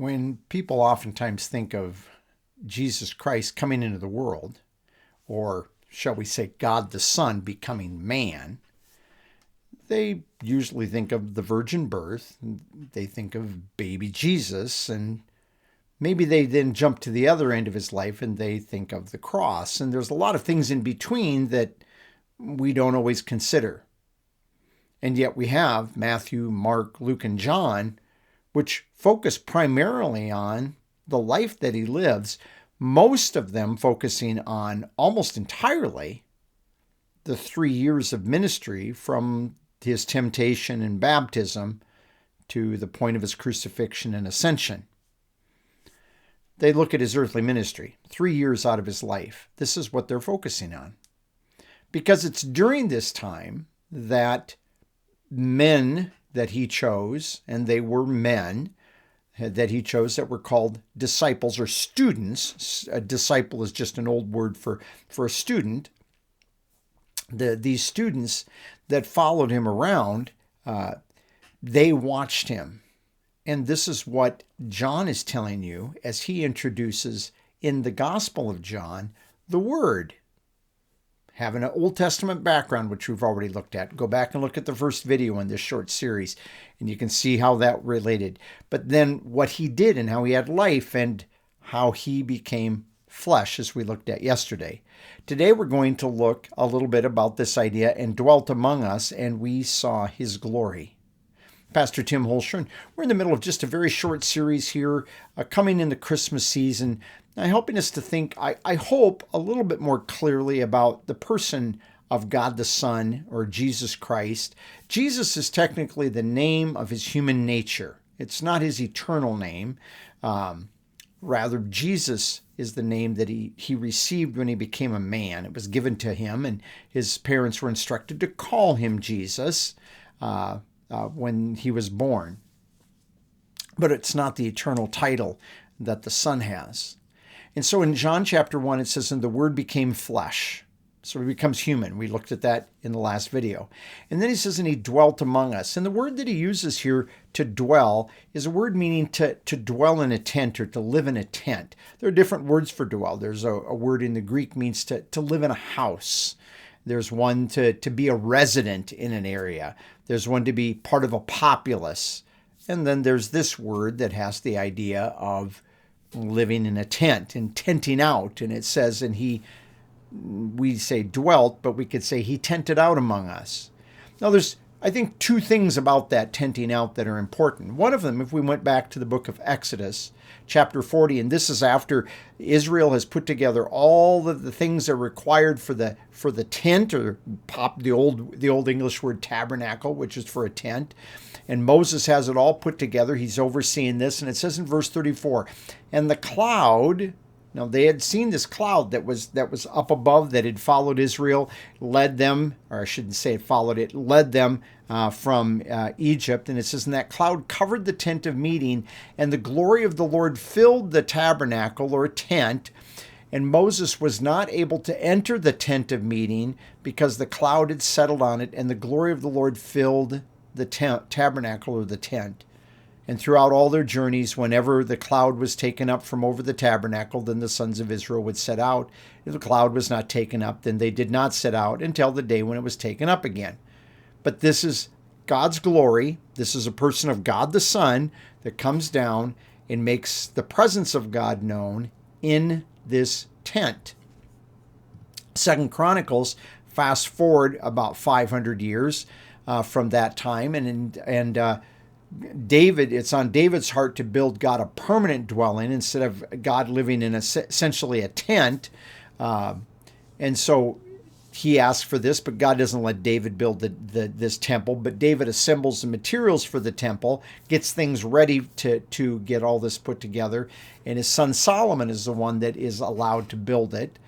When people oftentimes think of Jesus Christ coming into the world, or shall we say God the Son becoming man, they usually think of the virgin birth. They think of baby Jesus, and maybe they then jump to the other end of his life and they think of the cross. And there's a lot of things in between that we don't always consider. And yet we have Matthew, Mark, Luke, and John, which focus primarily on the life that he lives, most of them focusing on almost entirely the 3 years of ministry from his temptation and baptism to the point of his crucifixion and ascension. They look at his earthly ministry, 3 years out of his life. This is what they're focusing on. Because it's during this time that men that he chose, and they were men that he chose that were called disciples or students. A disciple is just an old word for a student. These students that followed him around, they watched him. And this is what John is telling you as he introduces in the Gospel of John the Word. Having an Old Testament background, which we've already looked at. Go back and look at the first video in this short series, and you can see how that related. But then what he did and how he had life and how he became flesh, as we looked at yesterday. Today we're going to look a little bit about this idea, and dwelt among us, and we saw his glory. Pastor Tim Holscher. We're in the middle of just a very short series here, coming in the Christmas season, helping us to think, I hope, a little bit more clearly about the person of God the Son, or Jesus Christ. Jesus is technically the name of his human nature. It's not his eternal name. Rather, Jesus is the name that he received when he became a man. It was given to him, and his parents were instructed to call him Jesus when he was born. But it's not the eternal title that the Son has. And so in John chapter 1, it says, and the Word became flesh. So he becomes human. We looked at that in the last video. And then he says, and he dwelt among us. And the word that he uses here, to dwell, is a word meaning to dwell in a tent or to live in a tent. There are different words for dwell. There's a word in the Greek means to live in a house. There's one to be a resident in an area. There's one to be part of a populace. And then there's this word that has the idea of living in a tent and tenting out. And it says, and we say dwelt, but we could say he tented out among us. Now there's, I think, two things about that tenting out that are important. One of them, if we went back to the book of Exodus, chapter 40, and this is after Israel has put together all of the things that are required for the tent, or the old English word tabernacle, which is for a tent. And Moses has it all put together. He's overseeing this. And it says in verse 34, and the cloud, now they had seen this cloud that was up above that had followed Israel, led them, or I shouldn't say it followed it, led them from Egypt. And it says, and that cloud covered the tent of meeting, and the glory of the Lord filled the tabernacle or tent. And Moses was not able to enter the tent of meeting because the cloud had settled on it, and the glory of the Lord filled the tabernacle or the tent. And throughout all their journeys, whenever the cloud was taken up from over the tabernacle, then the sons of Israel would set out. If the cloud was not taken up, then they did not set out until the day when it was taken up again. But this is God's glory. This is a person of God the Son that comes down and makes the presence of God known in this tent. 2 Chronicles, fast forward about 500 years from that time, and David, it's on David's heart to build God a permanent dwelling instead of God living in essentially a tent. And so he asks for this, but God doesn't let David build this temple. But David assembles the materials for the temple, gets things ready to get all this put together. And his son Solomon is the one that is allowed to build it.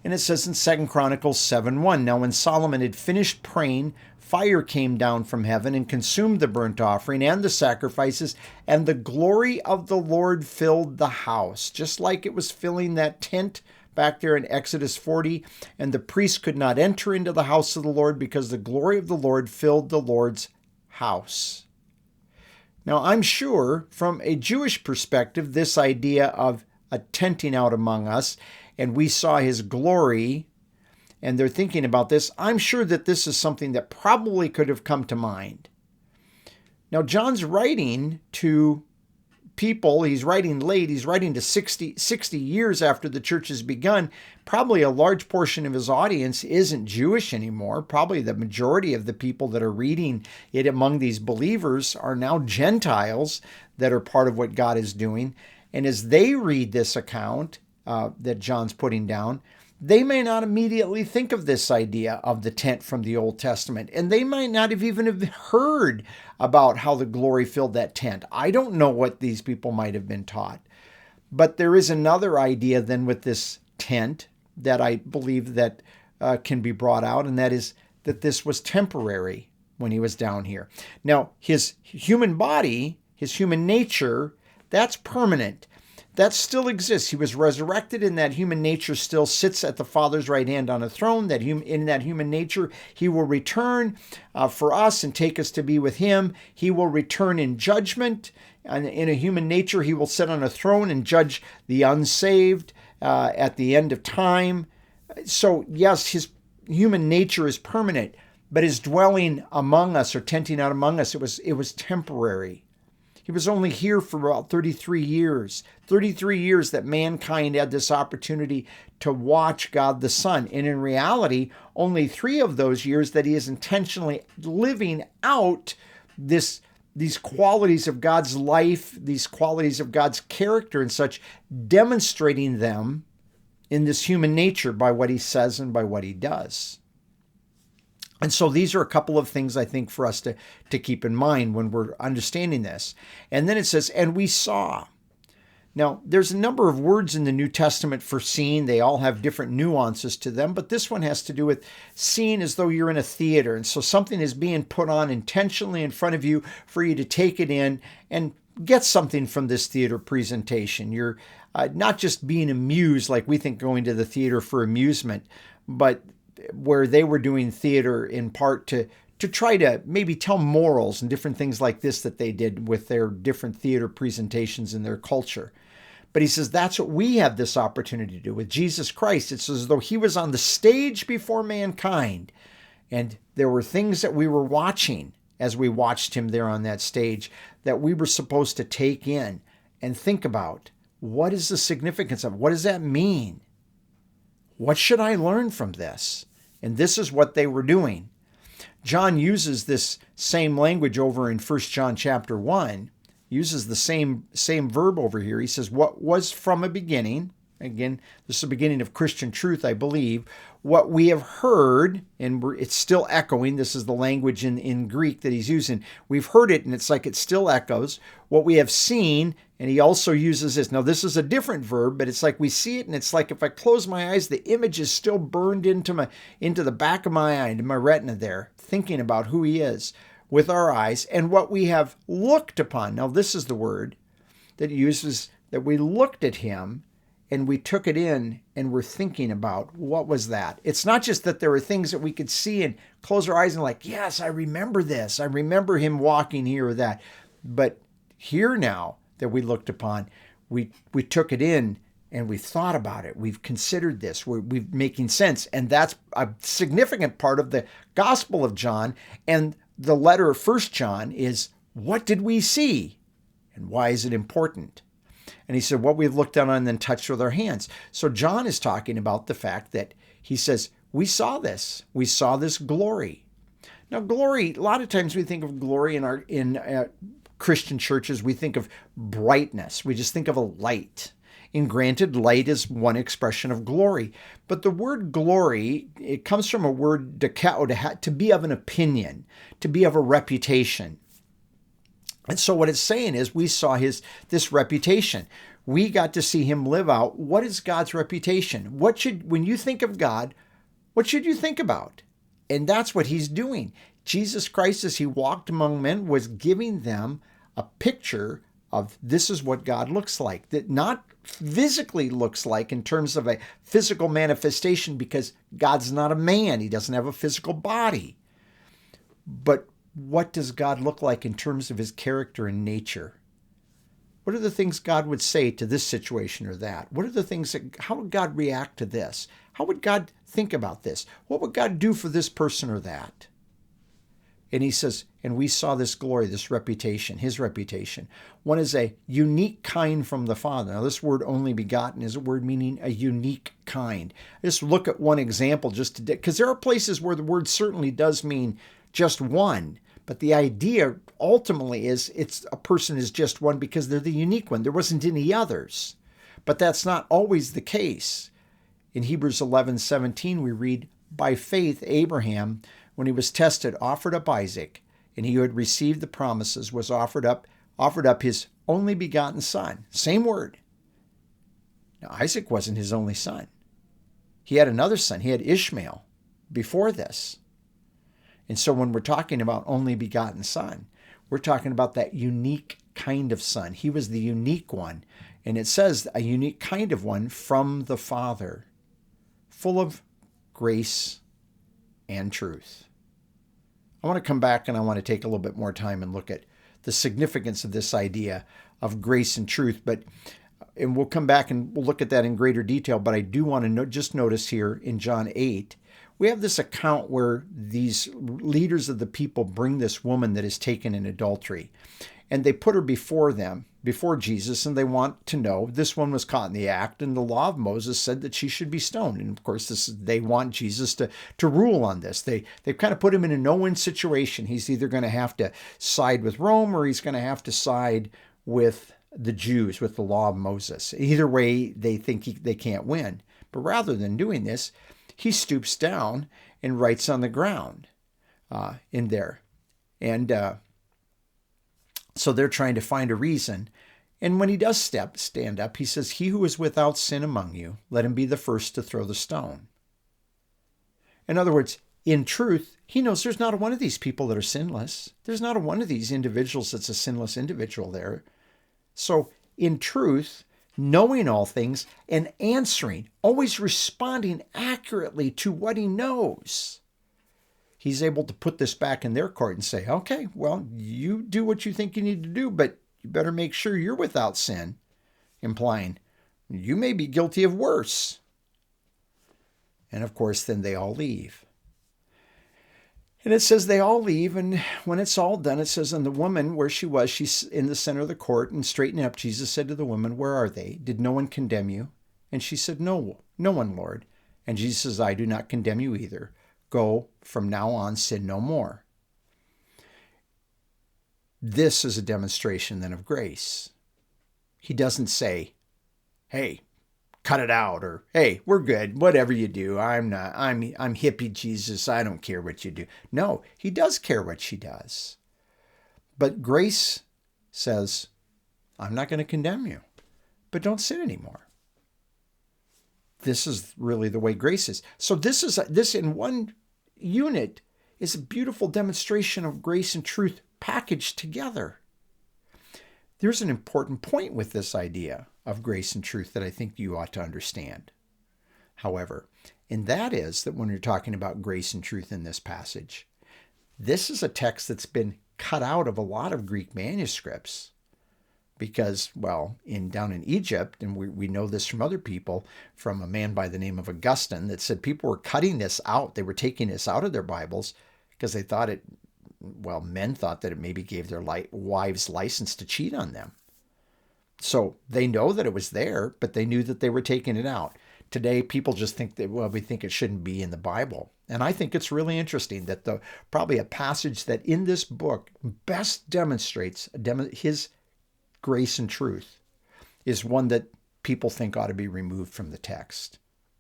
And it says in 2 Chronicles 7:1, now when Solomon had finished praying, fire came down from heaven and consumed the burnt offering and the sacrifices, and the glory of the Lord filled the house, just like it was filling that tent back there in Exodus 40. And the priest could not enter into the house of the Lord because the glory of the Lord filled the Lord's house. Now, I'm sure from a Jewish perspective, this idea of a tenting out among us, and we saw his glory, and they're thinking about this, I'm sure that this is something that probably could have come to mind. Now, John's writing to people, he's writing late, he's writing to 60 years after the church has begun. Probably a large portion of his audience isn't Jewish anymore. Probably the majority of the people that are reading it among these believers are now Gentiles that are part of what God is doing. And as they read this account that John's putting down, they may not immediately think of this idea of the tent from the Old Testament, and they might not have even have heard about how the glory filled that tent. I don't know what these people might have been taught. But there is another idea then with this tent that I believe that can be brought out, and that is that this was temporary when he was down here. Now, his human body, his human nature, that's permanent. That still exists. He was resurrected, and that human nature still sits at the Father's right hand on a throne. In that human nature, he will return for us and take us to be with him. He will return in judgment. And in a human nature, he will sit on a throne and judge the unsaved at the end of time. So, yes, his human nature is permanent, but his dwelling among us or tenting out among us, it was temporary. He was only here for about 33 years. 33 years that mankind had this opportunity to watch God the Son. And in reality, only 3 of those years that he is intentionally living out these qualities of God's life, these qualities of God's character and such, demonstrating them in this human nature by what he says and by what he does. And so these are a couple of things I think for us to keep in mind when we're understanding this. And then it says, and we saw. Now, there's a number of words in the New Testament for seeing. They all have different nuances to them, but this one has to do with seeing as though you're in a theater. And so something is being put on intentionally in front of you for you to take it in and get something from this theater presentation. You're not just being amused like we think going to the theater for amusement, but where they were doing theater in part to try to maybe tell morals and different things like this that they did with their different theater presentations in their culture. But he says that's what we have this opportunity to do with Jesus Christ. It's as though he was on the stage before mankind, and there were things that we were watching as we watched him there on that stage that we were supposed to take in and think about. What is the significance of it? What does that mean? What should I learn from this? And this is what they were doing. John uses this same language over in 1 John chapter 1, uses the same verb over here. He says, what was from a beginning, again, this is the beginning of Christian truth, I believe, what we have heard, and it's still echoing, this is the language in Greek that he's using. We've heard it, and it's like it still echoes. What we have seen, and he also uses this. Now, this is a different verb, but it's like we see it, and it's like if I close my eyes, the image is still burned into the back of my eye, into my retina there, thinking about who he is with our eyes, and what we have looked upon. Now, this is the word that he uses, that we looked at him, and we took it in and we're thinking about what was that. It's not just that there were things that we could see and close our eyes and like, yes, I remember this. I remember him walking here or that. But here now that we looked upon, we took it in and we thought about it. We've considered this. We're making sense. And that's a significant part of the Gospel of John. And the letter of 1 John is, what did we see? And why is it important? And he said, what we've looked on and then touched with our hands. So John is talking about the fact that he says, we saw this. We saw this glory. Now, glory, a lot of times we think of glory in Christian churches, we think of brightness. We just think of a light. And granted, light is one expression of glory. But the word glory, it comes from a word dekao, to be of an opinion, to be of a reputation. And so what it's saying is we saw this reputation. We got to see him live out. What is God's reputation? When you think of God, what should you think about? And that's what he's doing. Jesus Christ, as he walked among men, was giving them a picture of this is what God looks like. That not physically looks like in terms of a physical manifestation, because God's not a man. He doesn't have a physical body. But what does God look like in terms of his character and nature? What are the things God would say to this situation or that? What are the things how would God react to this? How would God think about this? What would God do for this person or that? And he says, and we saw this glory, this reputation, his reputation. One is a unique kind from the Father. Now, this word only begotten is a word meaning a unique kind. Just look at one example because there are places where the word certainly does mean just one. But the idea ultimately is it's a person is just one because they're the unique one. There wasn't any others. But that's not always the case. In Hebrews 11:17, we read, by faith, Abraham, when he was tested, offered up Isaac, and he who had received the promises was offered up his only begotten son. Same word. Now, Isaac wasn't his only son. He had another son. He had Ishmael before this. And so when we're talking about only begotten son, we're talking about that unique kind of son. He was the unique one. And it says a unique kind of one from the Father, full of grace and truth. I want to come back and I want to take a little bit more time and look at the significance of this idea of grace and truth. And we'll come back and we'll look at that in greater detail. But I do want to just notice here in John 8, we have this account where these leaders of the people bring this woman that is taken in adultery. And they put her before Jesus, and they want to know, this one was caught in the act, and the law of Moses said that she should be stoned. And of course, they want Jesus to rule on this. They've kind of put him in a no-win situation. He's either going to have to side with Rome, or he's going to have to side with the Jews, with the law of Moses. Either way, they think they can't win. But rather than doing this, he stoops down and writes on the ground in there. And so they're trying to find a reason. And when he does stand up, he says, he who is without sin among you, let him be the first to throw the stone. In other words, in truth, he knows there's not one of these people that are sinless. There's not one of these individuals that's a sinless individual there. So in truth, knowing all things and answering, always responding accurately to what he knows, he's able to put this back in their court and say, okay, well, you do what you think you need to do, but you better make sure you're without sin, implying you may be guilty of worse. And of course, then they all leave. And it says they all leave, and when it's all done, it says, and the woman, where she was, she's in the center of the court, and straightening up, Jesus said to the woman, where are they? Did no one condemn you? And she said, no one, Lord. And Jesus says, I do not condemn you either. Go, from now on, sin no more. This is a demonstration then of grace. He doesn't say, hey, cut it out, or hey, we're good, whatever you do. I'm hippie Jesus, I don't care what you do. No, he does care what she does. But grace says, I'm not going to condemn you, but don't sin anymore. This is really the way grace is. So this in one unit is a beautiful demonstration of grace and truth packaged together. There's an important point with this idea of grace and truth that I think you ought to understand. However, and that is that when you're talking about grace and truth in this passage, this is a text that's been cut out of a lot of Greek manuscripts because, well, down in Egypt, and we know this from other people, from a man by the name of Augustine, that said people were cutting this out. They were taking this out of their Bibles because they thought men thought that it maybe gave their wives license to cheat on them. So they know that it was there, but they knew that they were taking it out. Today, people just think that, we think it shouldn't be in the Bible. And I think it's really interesting that probably a passage that in this book best demonstrates his grace and truth is one that people think ought to be removed from the text.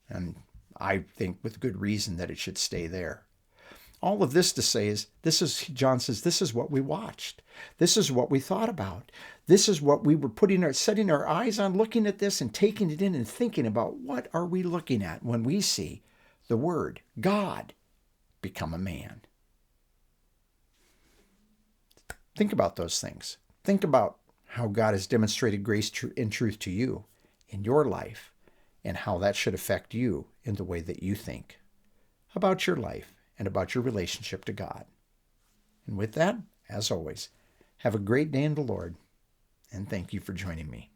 And I think with good reason that it should stay there. All of this to say is, John says, this is what we watched. This is what we thought about. This is what we were setting our eyes on, looking at this and taking it in and thinking about what are we looking at when we see the Word, God, become a man. Think about those things. Think about how God has demonstrated grace and truth to you in your life and how that should affect you in the way that you think about your life and about your relationship to God. And with that, as always, have a great day in the Lord, and thank you for joining me.